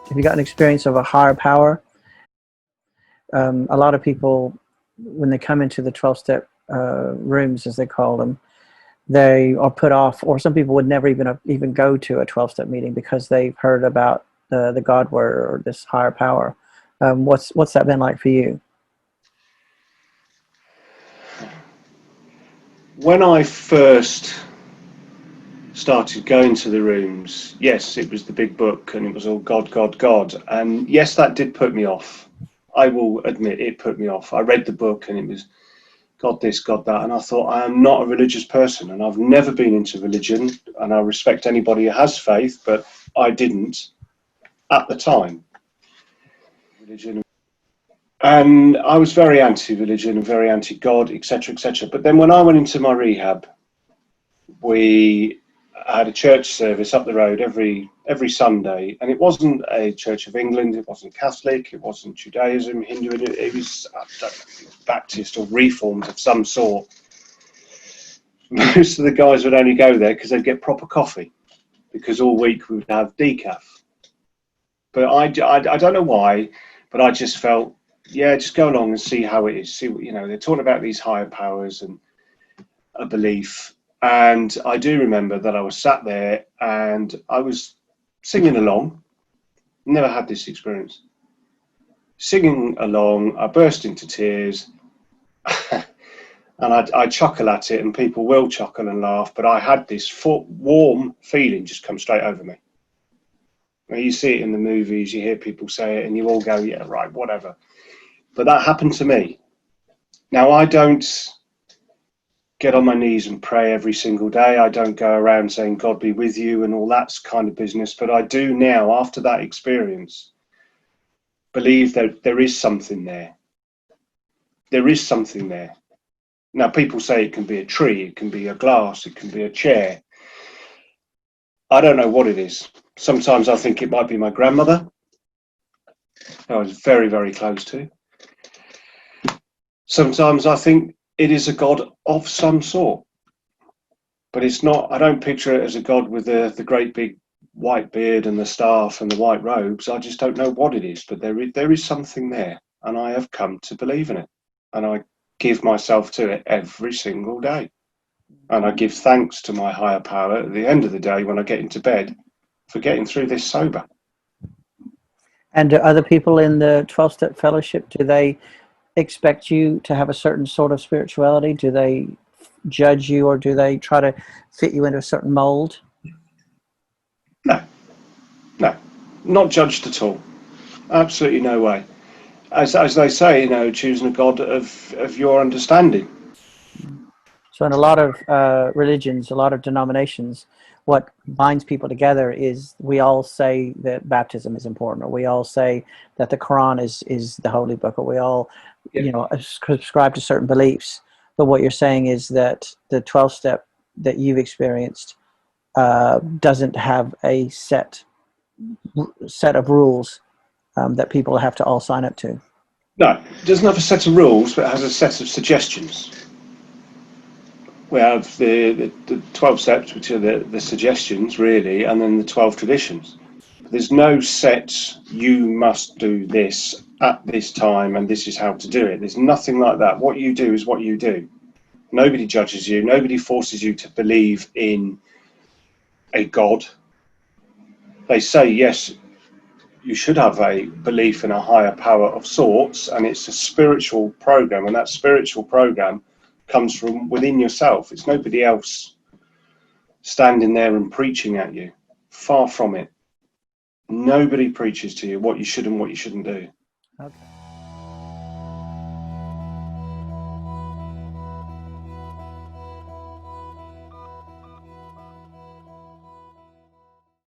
Have you got an experience of a higher power? A lot of people, when they come into the 12-step rooms, as they call them, they are put off, or some people would never even go to a 12-step meeting because they've heard about the God word or this higher power. What's that been like for you? When I first started going to the rooms, yes, it was the big book and it was all God, God, God. And yes, that did put me off. I will admit it put me off. I read the book and it was God this, God that. And I thought, I am not a religious person and I've never been into religion. And I respect anybody who has faith, but I didn't at the time. Religion. And I was very anti-religion and very anti-God, etc., etc. But then when I went into my rehab, we had a church service up the road every Sunday, and it wasn't a Church of England, it wasn't Catholic, it wasn't Judaism, Hinduism, it was, I don't know, it was Baptist or Reformed of some sort. Most of the guys would only go there because they'd get proper coffee, because all week we would have decaf. But I don't know why, but I just felt, yeah, just go along and see how it is. See what, they're talking about these higher powers and a belief. And I do remember that I was sat there and I was singing along. Never had this experience. Singing along, I burst into tears. And I chuckle at it, and people will chuckle and laugh, but I had this warm feeling just come straight over me. Now, you see it in the movies, you hear people say it, and you all go, yeah, right, whatever. But that happened to me. Now, I don't get on my knees and pray every single day. I don't go around saying, God be with you and all that kind of business. But I do now, after that experience, believe that there is something there. There is something there. Now, people say it can be a tree, it can be a glass, it can be a chair. I don't know what it is. Sometimes I think it might be my grandmother, who I was very, very close to. Sometimes I think it is a God of some sort, but it's not. I don't picture it as a God with the great big white beard and the staff and the white robes. I just don't know what it is, but there is something there, and I have come to believe in it, and I give myself to it every single day, and I give thanks to my higher power at the end of the day when I get into bed for getting through this sober. And do other people in the 12-step fellowship, do they expect you to have a certain sort of spirituality? Do they judge you, or do they try to fit you into a certain mold? No, not judged at all. Absolutely no way. As they say, choosing a God of your understanding. So in a lot of religions, a lot of denominations, what binds people together is we all say that baptism is important, or we all say that the Quran is the holy book, or we all, subscribe to certain beliefs. But what you're saying is that the 12-step that you've experienced doesn't have a set of rules that people have to all sign up to. No, it doesn't have a set of rules, but it has a set of suggestions. We have the 12 steps, which are the suggestions, really, and then the 12 traditions. There's no set, you must do this at this time, and this is how to do it. There's nothing like that. What you do is what you do. Nobody judges you. Nobody forces you to believe in a God. They say, yes, you should have a belief in a higher power of sorts, and it's a spiritual program, and that spiritual program comes from within yourself. It's nobody else standing there and preaching at you. Far from it. Nobody preaches to you what you should and what you shouldn't do. Okay.